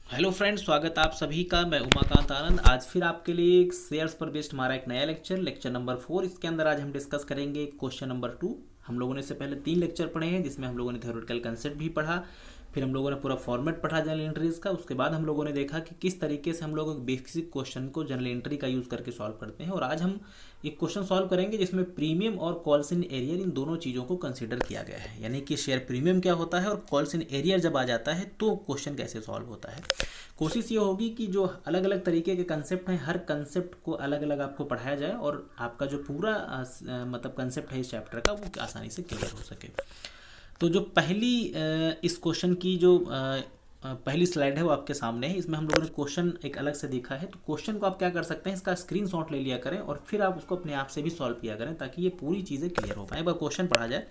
Hello friends, स्वागत आप सभी का। मैं उमाकांत आनंद आज फिर आपके लिए एक शेयर्स पर बेस्ड हमारा एक नया लेक्चर नंबर 4। इसके अंदर आज हम डिस्कस करेंगे क्वेश्चन नंबर 2। हम लोगों ने इससे पहले 3 लेक्चर पढ़े हैं, जिसमें हम लोगों ने थ्योरेटिकल कंसेप्ट भी पढ़ा, फिर हम लोगों ने पूरा फॉर्मेट पढ़ा जनरल एंट्रीज का। उसके बाद हम लोगों ने देखा कि किस तरीके से हम लोग एक बेसिक क्वेश्चन को जनरल एंट्री का यूज़ करके सॉल्व करते हैं। और आज हम एक क्वेश्चन सॉल्व करेंगे जिसमें प्रीमियम और कॉल्स इन एरियर इन दोनों चीज़ों को कंसिडर किया गया है, यानी कि शेयर प्रीमियम क्या होता है और कॉल्स इन एरियर जब आ जाता है तो क्वेश्चन कैसे सॉल्व होता है। कोशिश ये होगी कि जो अलग अलग तरीके के कंसेप्ट हैं, हर कंसेप्ट को अलग अलग आपको पढ़ाया जाए और आपका जो पूरा मतलब कंसेप्ट है इस चैप्टर का वो आसानी से क्लियर हो सके। तो जो पहली इस क्वेश्चन की जो पहली स्लाइड है वो आपके सामने है। इसमें हम लोगों ने क्वेश्चन एक अलग से देखा है, तो क्वेश्चन को आप क्या कर सकते हैं, इसका स्क्रीनशॉट ले लिया करें और फिर आप उसको अपने आप से भी सॉल्व किया करें ताकि ये पूरी चीज़ें क्लियर हो पाए। एक बार क्वेश्चन पढ़ा जाए।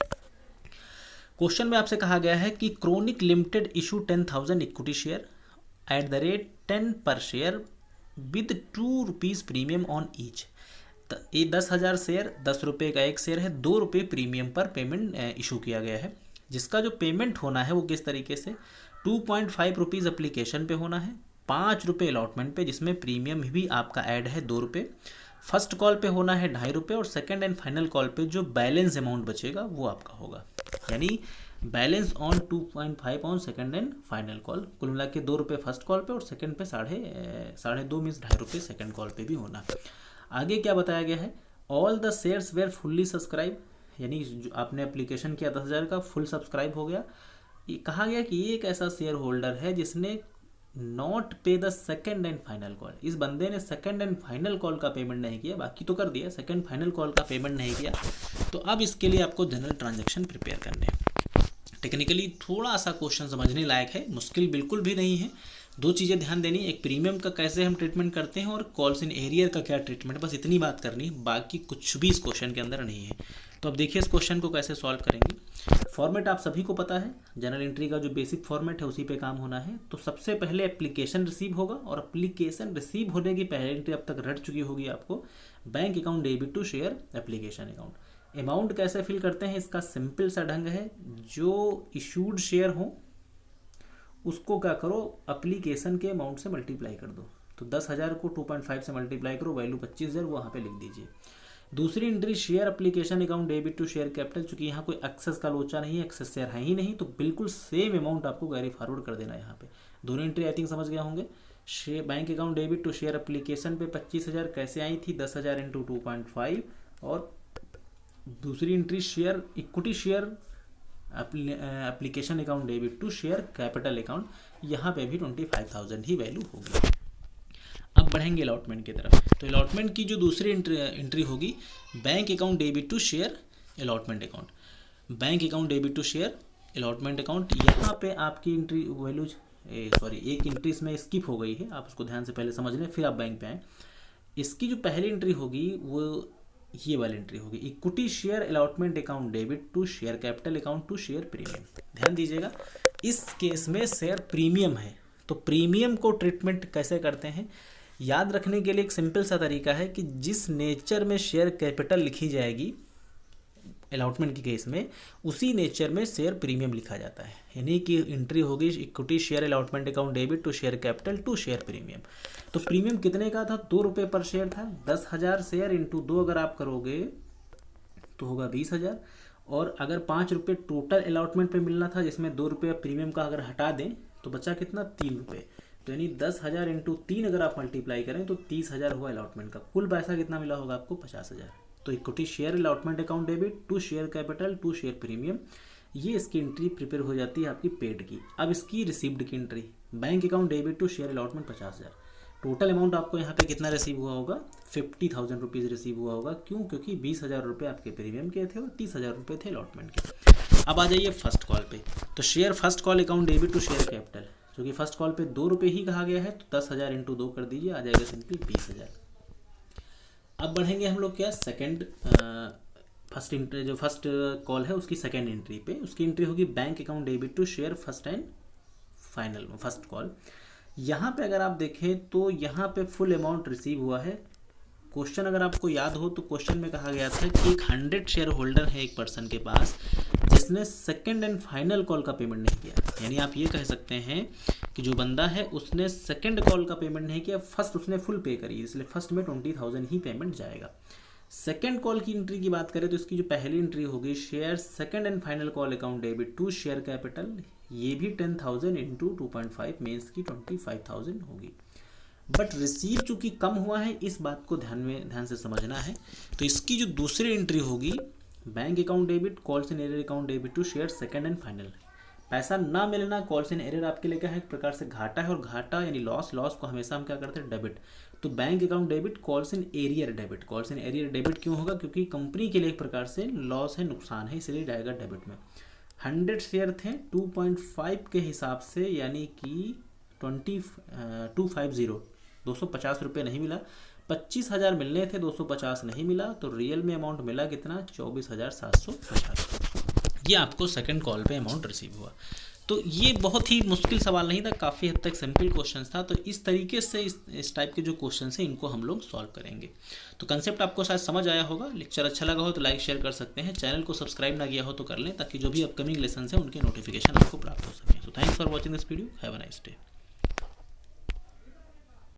क्वेश्चन में आपसे कहा गया है कि chronic limited issue 10,000 equity share at the rate 10 पर share with 2 rupees premium on each. ये 10,000 शेयर, 10 रुपये का एक शेयर है, 2 रुपये प्रीमियम पर पेमेंट इशू किया गया है, जिसका जो पेमेंट होना है वो किस तरीके से 2.5 रुपीज़ अप्लीकेशन पे होना है, 5 रुपये अलॉटमेंट पे जिसमें प्रीमियम भी आपका ऐड है 2 रुपये, फर्स्ट कॉल पे होना है 2.5 रुपये और सेकंड एंड फाइनल कॉल पे जो बैलेंस अमाउंट बचेगा वो आपका होगा, यानी balance on 2.5 on second and final call. कुल मिला के 2 रुपये फर्स्ट कॉल पे और सेकंड पे साढ़े दो मीन्स 2.5 रुपये सेकंड कॉल पे भी होना। आगे क्या बताया गया है, all the shares where fully subscribe, यानी जो आपने एप्लीकेशन किया 10,000 का फुल सब्सक्राइब हो गया। ये कहा गया कि ये एक ऐसा शेयर होल्डर है जिसने नॉट पे the second and final call, इस बंदे ने सेकंड एंड फाइनल कॉल का पेमेंट नहीं किया, बाकी तो कर दिया, सेकंड फाइनल कॉल का पेमेंट नहीं किया। तो अब इसके लिए आपको जनरल ट्रांजेक्शन प्रिपेयर करने हैं। टेक्निकली थोड़ा सा क्वेश्चन समझने लायक है, मुश्किल बिल्कुल भी नहीं है। दो चीज़ें ध्यान देनी, एक प्रीमियम का कैसे हम ट्रीटमेंट करते हैं और कॉल्स इन एरियर का क्या ट्रीटमेंट, बस इतनी बात करनी है, बाकी कुछ भी इस क्वेश्चन के अंदर नहीं है। तो अब देखिए इस क्वेश्चन को कैसे सॉल्व करेंगे। फॉर्मेट आप सभी को पता है, जनरल एंट्री का जो बेसिक फॉर्मेट है उसी पे काम होना है। तो सबसे पहले एप्लीकेशन रिसीव होगा और एप्लीकेशन रिसीव होने की पहले एंट्री अब तक रट चुकी होगी आपको, bank account debit to share application account. Amount कैसे फिल करते हैं, इसका सिंपल सा ढंग है, जो इशूड शेयर हो उसको क्या करो, एप्लीकेशन के अमाउंट से मल्टीप्लाई कर दो। तो 10,000 को 2.5 से मल्टीप्लाई करो, वैल्यू 25,000 वहाँ पे लिख दीजिए। दूसरी entry share application account debit to share capital, चूंकि यहाँ कोई एक्सेस का लोचा नहीं है, एक्सेस शेयर है ही नहीं, तो बिल्कुल सेम अमाउंट आपको कैरी फॉरवर्ड कर देना है यहाँ पे। दोनों एंट्री आई थिंक समझ गए होंगे। Bank account debit to share application पे 25,000 कैसे आई थी, 10,000 इंटू 2.5, और दूसरी entry share equity share application account debit to share capital account, यहाँ पे भी 25,000 ही वैल्यू होगी। अब बढ़ेंगे अलॉटमेंट की तरफ। तो अलॉटमेंट की जो दूसरी एंट्री होगी, bank account debit to share allotment account, bank account debit to share allotment account. यहाँ पे आपकी एंट्री वैल्यूज एक एंट्री इसमें स्किप हो गई है, आप उसको ध्यान से पहले समझ लें फिर आप बैंक पे आएँ। इसकी जो पहली एंट्री होगी वो ये वाली एंट्री होगी, equity share allotment account debit to share capital account to share premium. ध्यान दीजिएगा, इस केस में शेयर प्रीमियम है, तो प्रीमियम को ट्रीटमेंट कैसे करते हैं याद रखने के लिए एक सिंपल सा तरीका है कि जिस नेचर में शेयर कैपिटल लिखी जाएगी अलॉटमेंट के केस में, उसी नेचर में शेयर प्रीमियम लिखा जाता है। यानी कि एंट्री होगी equity share allotment account debit to share capital to share premium. तो प्रीमियम कितने का था, 2 रुपये पर शेयर था, 10,000 शेयर इंटू 2 अगर आप करोगे तो होगा 20,000, और अगर 5 रुपये टोटल अलॉटमेंट पे मिलना था, जिसमें 2 रुपये प्रीमियम का अगर हटा दें तो बचा कितना, 3 रुपये। तो यानी 10,000 इंटू 3 अगर आप मल्टीप्लाई करें तो 30,000 हुआ अलॉटमेंट का। कुल पैसा कितना मिला होगा आपको, 50,000। तो equity share allotment account debit to share capital to share premium, ये इसकी एंट्री प्रिपेयर हो जाती है आपकी पेड की। अब इसकी रिसीव्ड की entry, bank account debit to share allotment 50,000। Total amount आपको यहाँ पे कितना रिसीव हुआ होगा, 50,000 रुपीज़ रिसीव हुआ होगा। क्यों, क्योंकि 20,000 रुपये आपके प्रीमियम के थे और 30,000 रुपये थे अलॉटमेंट के। अब आ जाइए फर्स्ट कॉल पे। तो share first call account debit to share capital, क्योंकि फर्स्ट कॉल पे 2 रुपये ही कहा गया है, तो 10,000 इंटू 2 कर दीजिए, आ जाएगा सिंपली 20,000। अब बढ़ेंगे हम लोग क्या, सेकंड फर्स्ट कॉल है उसकी सेकंड एंट्री पे। उसकी एंट्री होगी bank account debit to share first and final first call. यहाँ पे अगर आप देखें तो यहाँ पे फुल अमाउंट रिसीव हुआ है। क्वेश्चन अगर आपको याद हो तो क्वेश्चन में कहा गया था कि एक 100 शेयर होल्डर है एक पर्सन के पास, जिसने सेकंड एंड फाइनल कॉल का पेमेंट नहीं किया। यानी आप ये कह सकते हैं कि जो बंदा है उसने सेकंड कॉल का पेमेंट नहीं किया, फर्स्ट उसने फुल पे करी, इसलिए फर्स्ट में 20,000 ही पेमेंट जाएगा। सेकंड कॉल की एंट्री की बात करें तो इसकी जो पहली एंट्री होगी, share second and final call account debit to share capital, ये भी 10,000 इंटू 2.5 मीन्स की 25,000 होगी। बट रिसीव चूंकि कम हुआ है, इस बात को ध्यान से समझना है। तो इसकी जो दूसरी एंट्री होगी, bank account debit calls in arrear account debit to share second and final. पैसा ना मिलना कॉल्स इन एरर आपके लिए क्या है, एक प्रकार से घाटा है, और घाटा यानी लॉस को हमेशा हम क्या करते हैं, डेबिट। तो bank account debit calls in arrear debit. Calls in arrear debit क्यों होगा, क्योंकि कंपनी के लिए एक प्रकार से लॉस है, नुकसान है, इसलिए जाएगा डेबिट में। 100 शेयर थे 2.5 के हिसाब से, यानी कि 250 250 रुपये नहीं मिला। 25,000 मिलने थे, 250 नहीं मिला, तो रियल में अमाउंट मिला कितना, 24,750। ये आपको सेकंड कॉल पे अमाउंट रिसीव हुआ। तो ये बहुत ही मुश्किल सवाल नहीं था, काफ़ी हद तक सिंपल क्वेश्चन था। तो इस तरीके से इस टाइप के जो क्वेश्चन हैं इनको हम लोग सॉल्व करेंगे। तो कंसेप्ट आपको शायद समझ आया होगा। लेक्चर अच्छा लगा हो तो लाइक शेयर कर सकते हैं, चैनल को सब्सक्राइब ना किया हो तो कर लें, ताकि जो भी अपकमिंग लेसन हैं उनके नोटिफिकेशन आपको प्राप्त हो सके। तो thanks for watching this video, have a nice day.